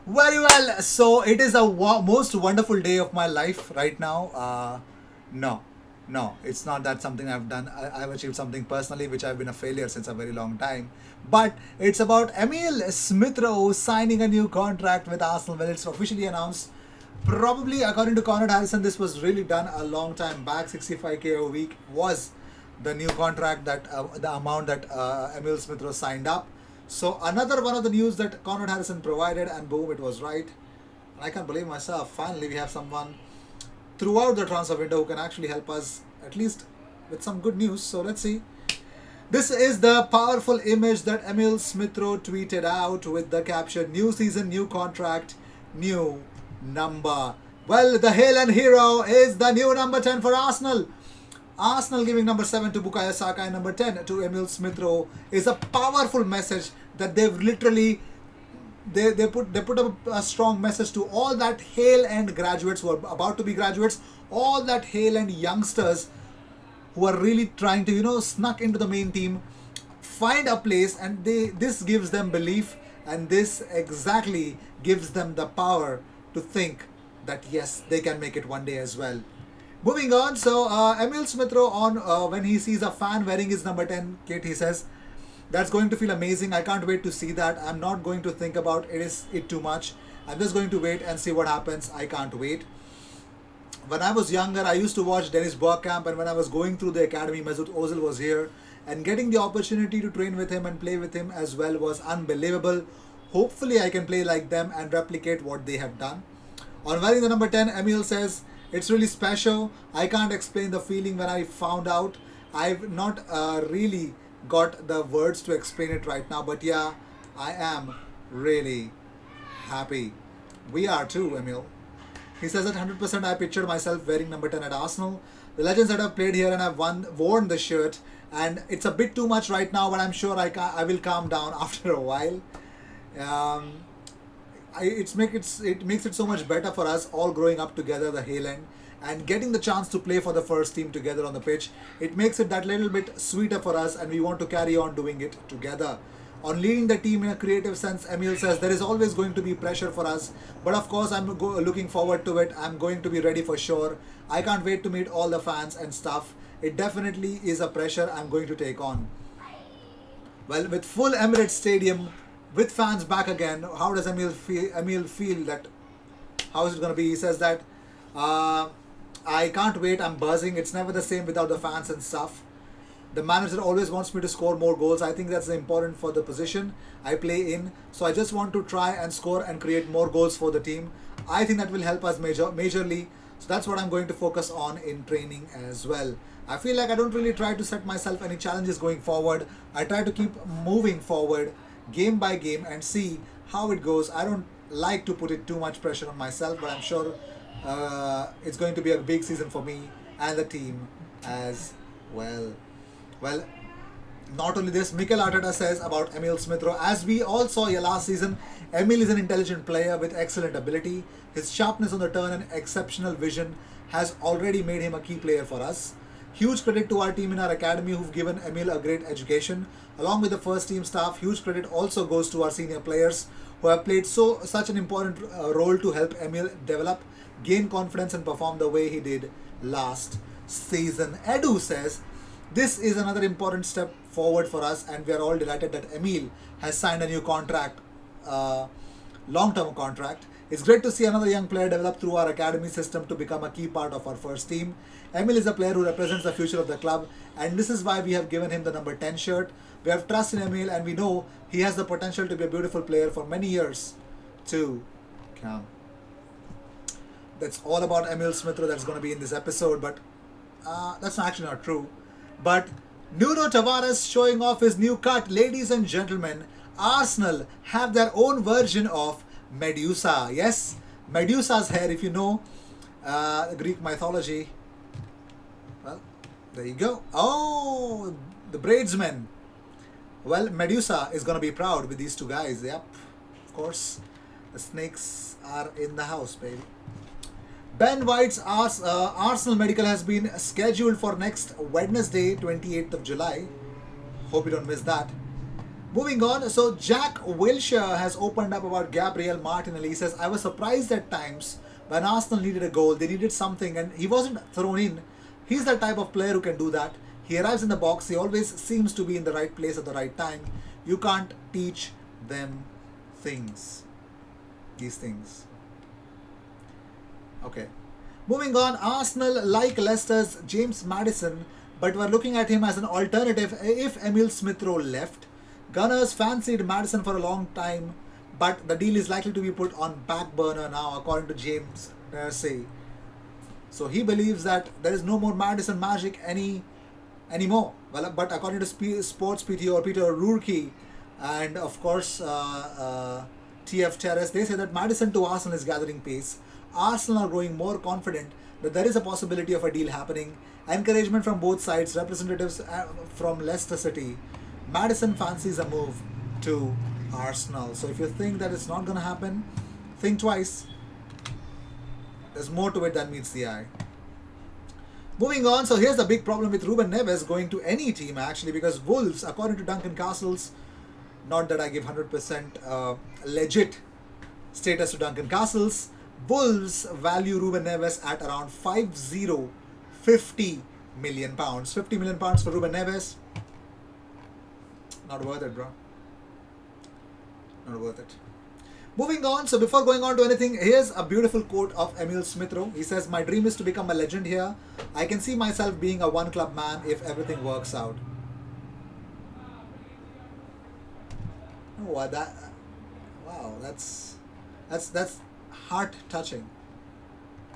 Very well. So it is a most wonderful day of my life right now. No, no, it's not that something I've done. I've achieved something personally which I've been a failure since a very long time. But it's about Emil Smith Rowe signing a new contract with Arsenal. Well, it's officially announced. Probably according to Conrad Harrison, this was really done a long time back. 65k a week was the new contract that the amount that Emil Smith Rowe signed up. So another one of the news that Conrad Harrison provided, and boom, it was right. And I can't believe myself. Finally, we have someone throughout the transfer window who can actually help us at least with some good news. So let's see. This is the powerful image that Emil Smith Rowe tweeted out with the caption: "New season, new contract, new number." Well, the hail and hero is the new number 10 for Arsenal. Arsenal giving number 7 to Bukayo Saka and number 10 to Emil Smith Rowe is a powerful message that they've literally they put up a strong message to all that Hale End graduates who are about to be graduates, all that Hale End youngsters who are really trying to snuck into the main team, find a place, and this gives them belief, and this exactly gives them the power to think that yes, they can make it one day as well. Moving on, so Emil Smith Rowe on when he sees a fan wearing his number 10 kit, he says, "That's going to feel amazing. I can't wait to see that. I'm not going to think about it too much. I'm just going to wait and see what happens. I can't wait." When I was younger, I used to watch Dennis Bergkamp, and when I was going through the academy, Mesut Ozil was here, and getting the opportunity to train with him and play with him as well was unbelievable. Hopefully, I can play like them and replicate what they have done. On wearing the number 10, Emil says, "It's really special. I can't explain the feeling when I found out. I've not really got the words to explain it right now, but yeah, I am really happy." We are too, Emil. He says that 100% I pictured myself wearing number 10 at Arsenal. The legends that have played here and have worn the shirt, and it's a bit too much right now, but I'm sure I will calm down after a while. Um, it makes it so much better for us all growing up together, the Haaland, and getting the chance to play for the first team together on the pitch. It makes it that little bit sweeter for us, and we want to carry on doing it together. On leading the team in a creative sense, Emil says there is always going to be pressure for us, but of course I'm looking forward to it. I'm going to be ready for sure. I can't wait to meet all the fans and stuff. It definitely is a pressure I'm going to take on. Well, with full Emirates Stadium, with fans back again, how does Emil feel? Emil feel that how is it going to be? He says that uh, I can't wait. I'm buzzing. It's never the same without the fans and stuff. The manager always wants me to score more goals. I think that's important for the position I play in. So I just want to try and score and create more goals for the team. I think that will help us majorly. So that's what I'm going to focus on in training as well. I feel like I don't really try to set myself any challenges going forward. I try to keep moving forward game by game and see how it goes. I don't like to put it too much pressure on myself, but I'm sure it's going to be a big season for me and the team as well. Well, not only this, Mikel Arteta says about Emil Smith Rowe, as we all saw here last season, Emil is an intelligent player with excellent ability. His sharpness on the turn and exceptional vision has already made him a key player for us. Huge credit to our team in our academy who've given Emil a great education. Along with the first team staff, huge credit also goes to our senior players who have played such an important role to help Emil develop, gain confidence and perform the way he did last season. Edu says, this is another important step forward for us, and we are all delighted that Emil has signed a new contract, long-term contract. It's great to see another young player develop through our academy system to become a key part of our first team. Emil is a player who represents the future of the club, and this is why we have given him the number 10 shirt. We have trust in Emil, and we know he has the potential to be a beautiful player for many years to come. That's all about Emil Smith Rowe that's going to be in this episode, but that's actually not true. But Nuno Tavares showing off his new cut. Ladies and gentlemen, Arsenal have their own version of Medusa. Yes, Medusa's hair, if you know Greek mythology. Well, there you go. Oh, the bradesmen. Well, Medusa is going to be proud with these two guys. Yep, of course. The snakes are in the house, baby. Ben White's Arsenal medical has been scheduled for next Wednesday, 28th of July. Hope you don't miss that. Moving on, so Jack Wilshere has opened up about Gabriel Martinelli. He says, I was surprised at times when Arsenal needed a goal, they needed something, and he wasn't thrown in. He's the type of player who can do that. He arrives in the box, he always seems to be in the right place at the right time. You can't teach them these things. Okay. Moving on, Arsenal like Leicester's James Maddison, but were looking at him as an alternative if Emil Smith-Rowe left. Gunners fancied Maddison for a long time, but the deal is likely to be put on back burner now, according to James Nersey. So he believes that there is no more Maddison magic anymore. Well, but according to Sports PT or Peter Rourke, and of course TF Terrace, they say that Maddison to Arsenal is gathering pace. Arsenal are growing more confident that there is a possibility of a deal happening. Encouragement from both sides, representatives from Leicester City. Maddison fancies a move to Arsenal. So if you think that it's not going to happen, think twice. There's more to it than meets the eye. Moving on, so here's the big problem with Ruben Neves going to any team actually, because Wolves, according to Duncan Castles, not that I give 100% legit status to Duncan Castles, Wolves value Ruben Neves at around 50 million pounds. 50 million pounds for Ruben Neves. Not worth it, bro. Not worth it. Moving on, so before going on to anything, here's a beautiful quote of Emil Smith-Rowe. He says, my dream is to become a legend here. I can see myself being a one-club man if everything works out. Oh, that, wow, that's heart-touching.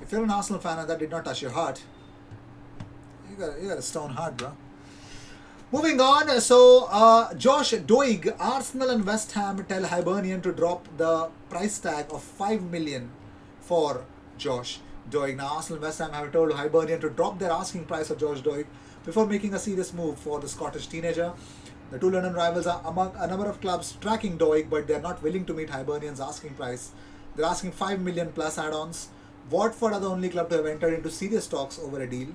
If you're an Arsenal fan and that did not touch your heart, you got a stone heart, bro. Moving on, so Josh Doig, Arsenal and West Ham tell Hibernian to drop the price tag of 5 million for Josh Doig. Now Arsenal and West Ham have told Hibernian to drop their asking price of Josh Doig before making a serious move for the Scottish teenager. The two London rivals are among a number of clubs tracking Doig, but they're not willing to meet Hibernian's asking price. They're asking 5 million plus add-ons. Watford are the only club to have entered into serious talks over a deal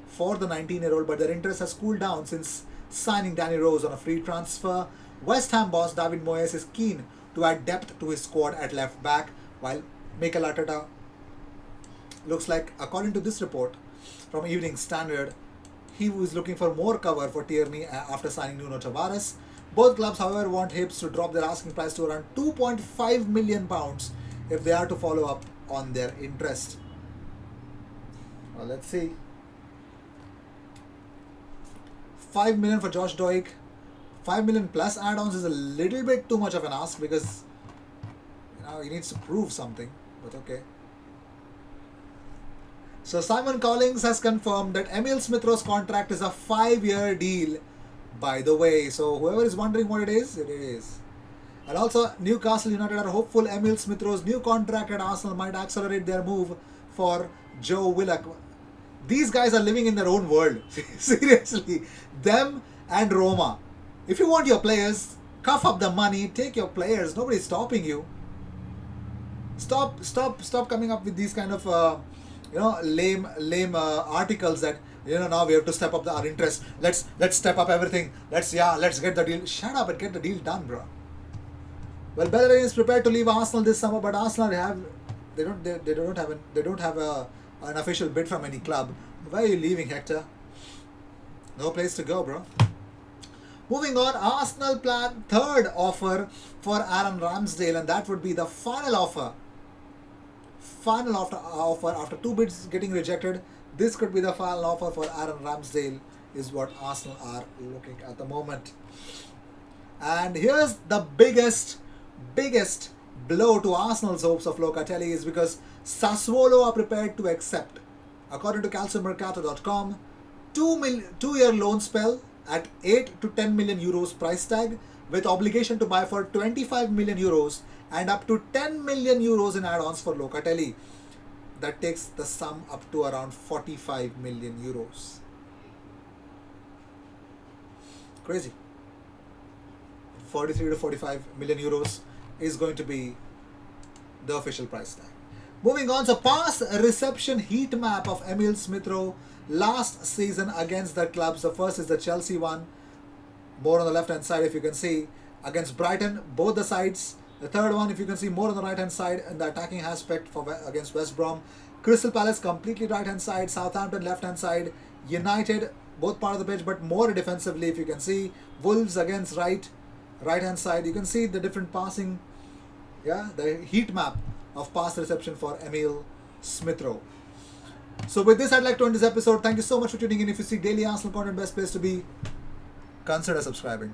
for the 19-year-old, but their interest has cooled down since signing Danny Rose on a free transfer. West Ham boss David Moyes is keen to add depth to his squad at left back, while Mikel Arteta looks like, according to this report from Evening Standard, he was looking for more cover for Tierney after signing Nuno Tavares. Both clubs, however, want Hibs to drop their asking price to around £2.5 million if they are to follow up on their interest. Well, let's see. 5 million for Josh Doig. 5 million plus add-ons is a little bit too much of an ask, because he needs to prove something, but okay. So Simon Collins has confirmed that Emil Smith-Rowe's contract is a 5-year deal, by the way. So whoever is wondering what it is, it is. And also, Newcastle United are hopeful Emil Smith-Rowe's new contract at Arsenal might accelerate their move for Joe Willock. These guys are living in their own world. Seriously. Them and Roma. If you want your players, cough up the money, take your players. Nobody's stopping you. Stop coming up with these kind of lame articles that now we have to step up our interest. Let's step up everything. Let's get the deal. Shut up and get the deal done, bro. Well, Bellerin is prepared to leave Arsenal this summer, but Arsenal don't have an official bid from any club. Where are you leaving, Hector? No place to go, bro. Moving on, Arsenal plan third offer for Aaron Ramsdale, and that would be the final offer. Final offer after 2 bids getting rejected. This could be the final offer for Aaron Ramsdale, is what Arsenal are looking at the moment. And here's the biggest blow to Arsenal's hopes of Locatelli, is because Sassuolo are prepared to accept, according to calciomercato.com, 2-year loan spell at 8 to 10 million euros price tag, with obligation to buy for 25 million euros and up to 10 million euros in add-ons for Locatelli. That takes the sum up to around 45 million euros. Crazy. 43 to 45 million euros is going to be the official price tag. Moving on, so pass reception heat map of Emil Smith-Rowe last season against the clubs. The first is the Chelsea one, more on the left hand side if you can see. against Brighton, both the sides. The third one, if you can see more on the right hand side in the attacking aspect against West Brom. Crystal Palace completely right hand side, Southampton left hand side, United both part of the pitch but more defensively, if you can see. Wolves against right hand side. You can see the different passing, the heat map of pass reception for Emil Smith Rowe. So with this, I'd like to end this episode. Thank you so much for tuning in. If you see daily Arsenal content, best place to be, consider subscribing.